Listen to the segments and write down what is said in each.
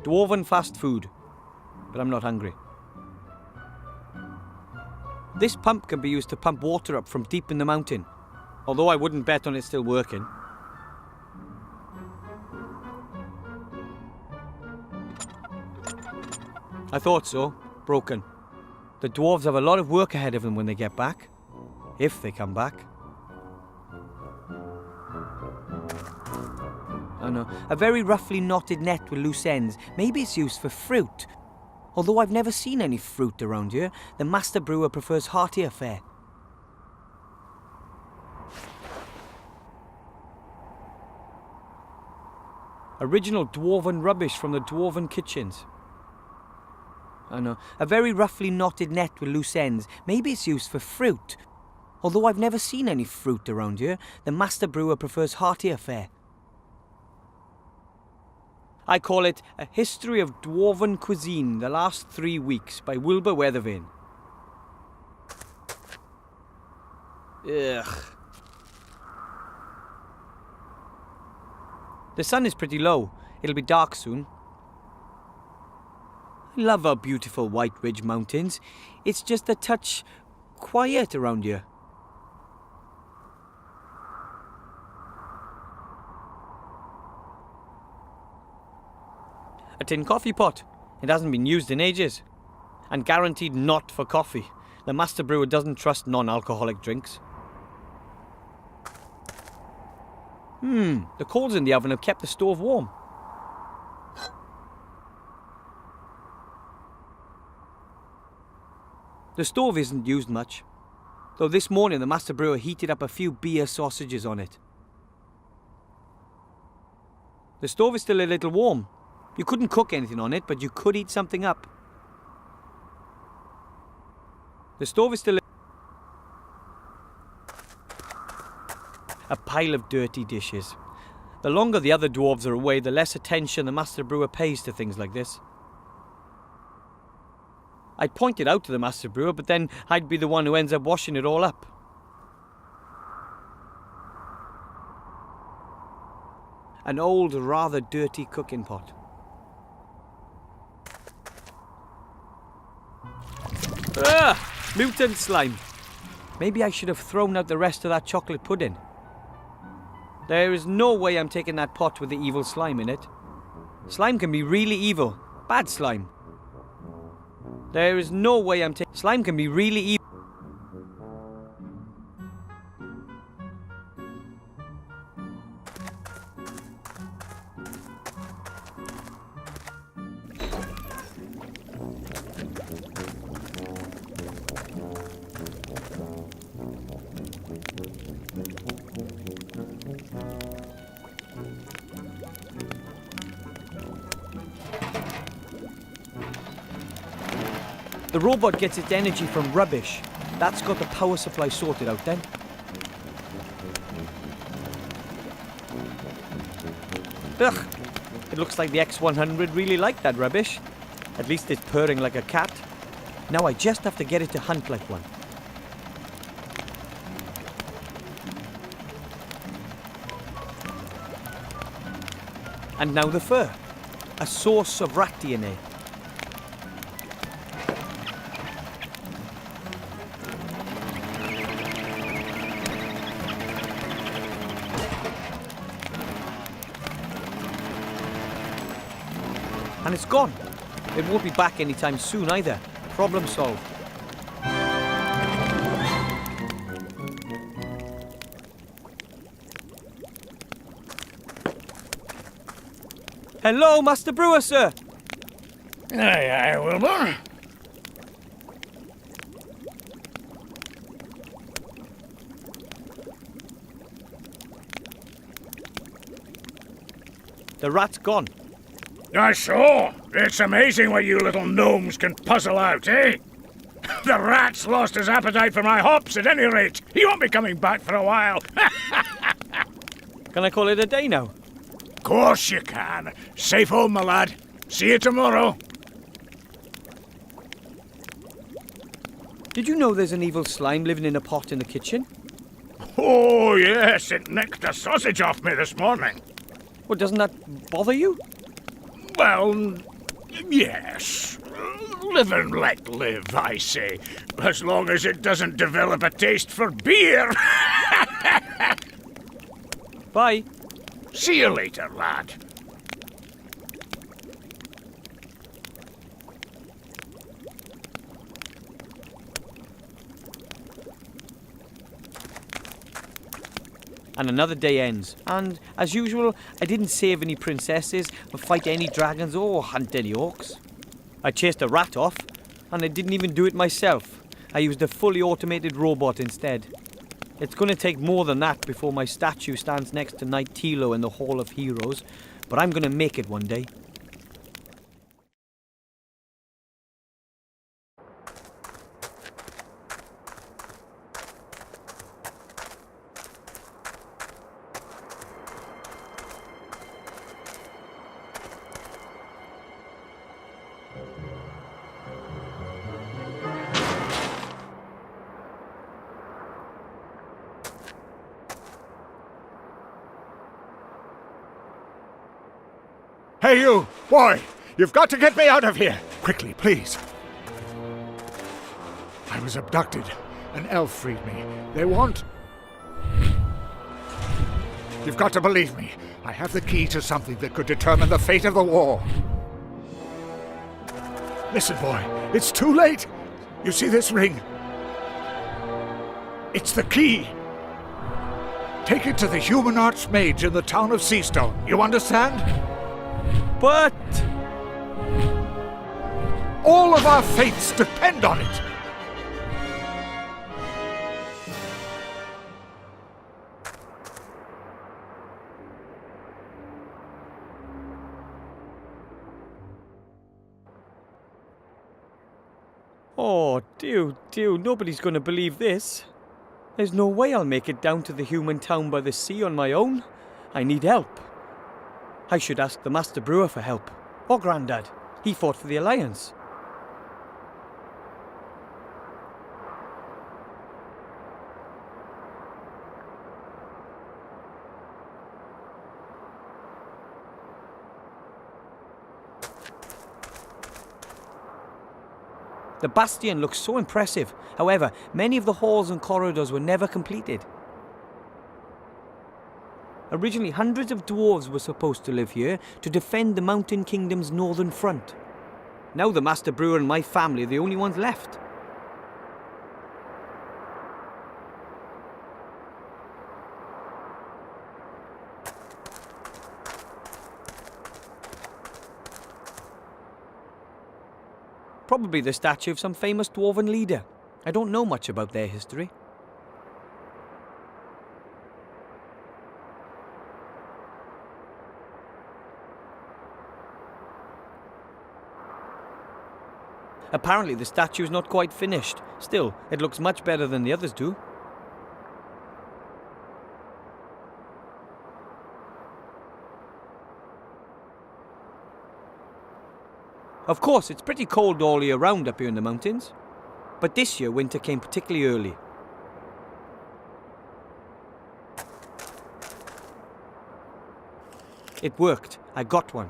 Dwarven fast food. But I'm not hungry. This pump can be used to pump water up from deep in the mountain. Although I wouldn't bet on it still working. I thought so. Broken. The dwarves have a lot of work ahead of them when they get back. If they come back. Oh no. A very roughly knotted net with loose ends. Maybe it's used for fruit. Although I've never seen any fruit around here, the master brewer prefers heartier fare. Original dwarven rubbish from the dwarven kitchens. I know. A very roughly knotted net with loose ends. Maybe it's used for fruit. Although I've never seen any fruit around here, the master brewer prefers heartier fare. I call it A History of Dwarven Cuisine, the Last 3 Weeks by Wilbur Weathervane. Ugh. The sun is pretty low. It'll be dark soon. I love our beautiful White Ridge Mountains. It's just a touch quiet around here. A tin coffee pot. It hasn't been used in ages. And guaranteed not for coffee. The master brewer doesn't trust non-alcoholic drinks. The coals in the oven have kept the stove warm. The stove isn't used much. Though this morning the master brewer heated up a few beer sausages on it. The stove is still a little warm. You couldn't cook anything on it, but you could heat something up. The stove is still a pile of dirty dishes. The longer the other dwarves are away, the less attention the master brewer pays to things like this. I'd point it out to the master brewer, but then I'd be the one who ends up washing it all up. An old, rather dirty cooking pot. Mutant slime. Maybe I should have thrown out the rest of that chocolate pudding. There is no way I'm taking that pot with the evil slime in it. Slime can be really evil. Bad slime. There is no way I'm taking... Slime can be really evil. The robot gets its energy from rubbish. That's got the power supply sorted out then. Ugh! It looks like the X100 really liked that rubbish. At least it's purring like a cat. Now I just have to get it to hunt like one. And now the fur. A source of rat DNA. And it's gone. It won't be back anytime soon either. Problem solved. Hello, Master Brewer, sir. Aye, aye, Wilbur. The rat's gone. I saw. It's amazing what you little gnomes can puzzle out, eh? The rat's lost his appetite for my hops at any rate. He won't be coming back for a while. Can I call it a day now? Course you can. Safe home, my lad. See you tomorrow. Did you know there's an evil slime living in a pot in the kitchen? Oh, yes. It nicked a sausage off me this morning. Well, doesn't that bother you? Well, Yes. Live and let live, I say. As long as it doesn't develop a taste for beer. Bye. See you later, lad. And another day ends. And, as usual, I didn't save any princesses, or fight any dragons, or hunt any orcs. I chased a rat off, and I didn't even do it myself. I used a fully automated robot instead. It's going to take more than that before my statue stands next to Knight Tilo in the Hall of Heroes, but I'm going to make it one day. Hey, you! Boy! You've got to get me out of here! Quickly, please. I was abducted. An elf freed me. They want... You've got to believe me. I have the key to something that could determine the fate of the war. Listen, boy. It's too late. You see this ring? It's the key. Take it to the human archmage in the town of Seastone. You understand? But... all of our fates depend on it. Oh, dear, nobody's going to believe this. There's no way I'll make it down to the human town by the sea on my own. I need help. I should ask the Master Brewer for help. Or Grandad. He fought for the Alliance. The bastion looks so impressive. However, many of the halls and corridors were never completed. Originally, hundreds of dwarves were supposed to live here to defend the Mountain Kingdom's northern front. Now the Master Brewer and my family are the only ones left. Probably the statue of some famous dwarven leader. I don't know much about their history. Apparently the statue is not quite finished. Still, it looks much better than the others do. Of course, it's pretty cold all year round up here in the mountains. But this year, winter came particularly early. It worked. I got one.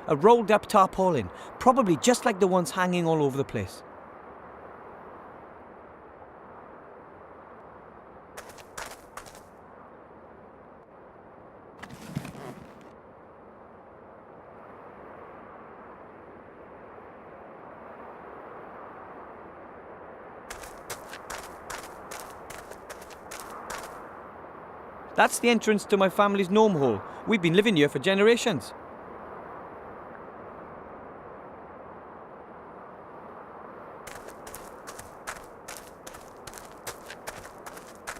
A rolled-up tarpaulin, probably just like the ones hanging all over the place. That's the entrance to my family's gnome hole. We've been living here for generations.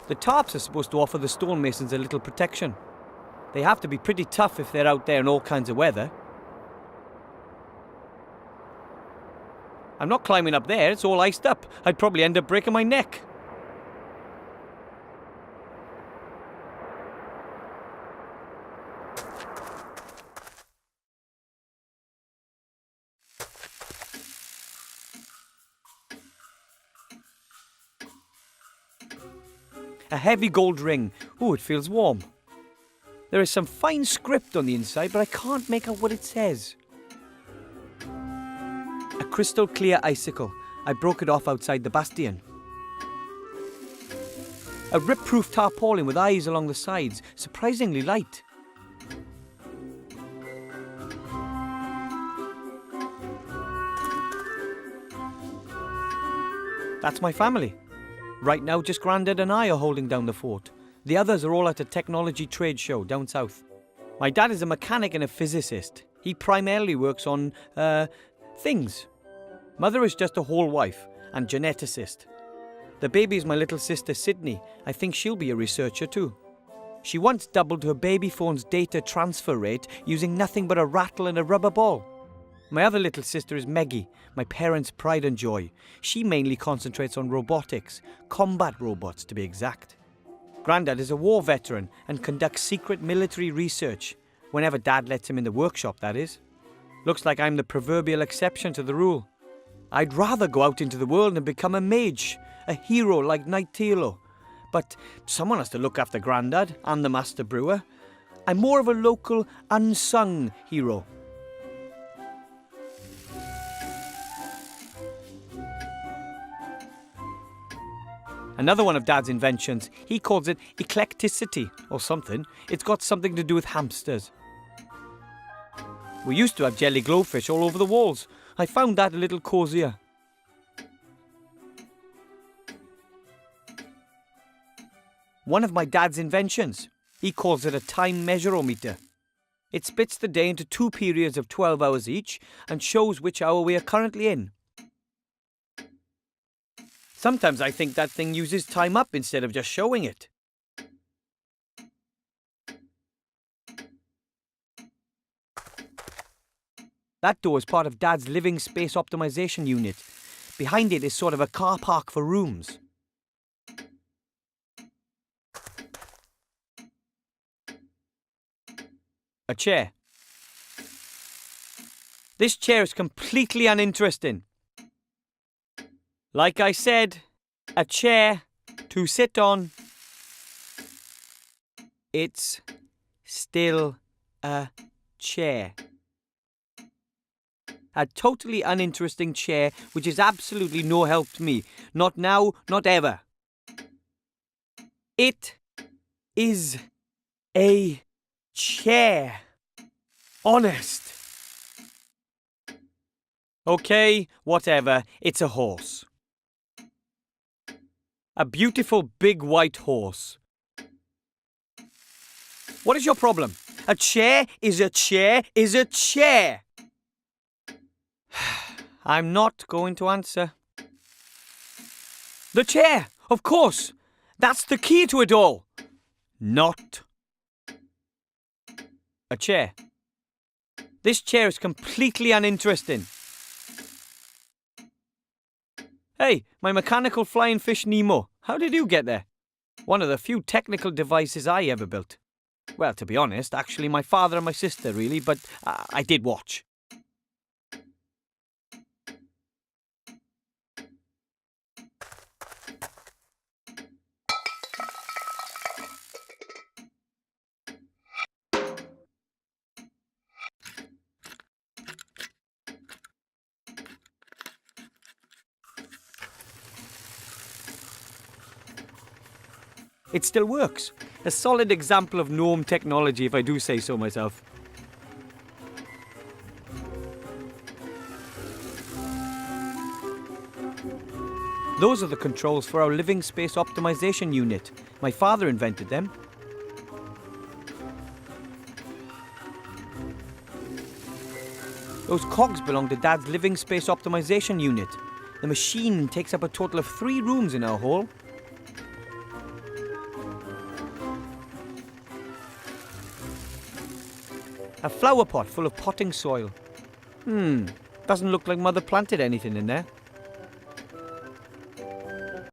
The tarps are supposed to offer the stonemasons a little protection. They have to be pretty tough if they're out there in all kinds of weather. I'm not climbing up there, it's all iced up. I'd probably end up breaking my neck. A heavy gold ring. Ooh, it feels warm. There is some fine script on the inside, but I can't make out what it says. A crystal clear icicle. I broke it off outside the bastion. A rip-proof tarpaulin with eyes along the sides, surprisingly light. That's my family. Right now, just Grandad and I are holding down the fort. The others are all at a technology trade show down south. My dad is a mechanic and a physicist. He primarily works on, things. Mother is just a whole wife and geneticist. The baby is my little sister Sydney. I think she'll be a researcher too. She once doubled her baby phone's data transfer rate using nothing but a rattle and a rubber ball. My other little sister is Meggie, my parents' pride and joy. She mainly concentrates on robotics, combat robots to be exact. Grandad is a war veteran and conducts secret military research, whenever Dad lets him in the workshop, that is. Looks like I'm the proverbial exception to the rule. I'd rather go out into the world and become a mage, a hero like Knight Tealo. But someone has to look after Grandad and the Master Brewer. I'm more of a local, unsung hero. Another one of Dad's inventions, he calls it eclecticity or something. It's got something to do with hamsters. We used to have jelly glowfish all over the walls. I found that a little cozier. One of my dad's inventions, he calls it a time measurometer. It splits the day into 2 periods of 12 hours each and shows which hour we are currently in. Sometimes I think that thing uses time up instead of just showing it. That door is part of Dad's living space optimization unit. Behind it is sort of a car park for rooms. A chair. This chair is completely uninteresting. Like I said, a chair to sit on. It's still a chair. A totally uninteresting chair which is absolutely no help to me. Not now, not ever. It is a chair. Honest. Okay, whatever. It's a horse. A beautiful big white horse. What is your problem? A chair is a chair is a chair. I'm not going to answer. The chair, of course. That's the key to it all. Not. A chair. This chair is completely uninteresting. Hey, my mechanical flying fish Nemo. How did you get there? One of the few technical devices I ever built. Well, to be honest, actually my father and my sister really, but I did watch. It still works. A solid example of gnome technology, if I do say so myself. Those are the controls for our living space optimization unit. My father invented them. Those cogs belong to Dad's living space optimization unit. The machine takes up a total of 3 rooms in our hall. A flower pot full of potting soil. Doesn't look like Mother planted anything in there.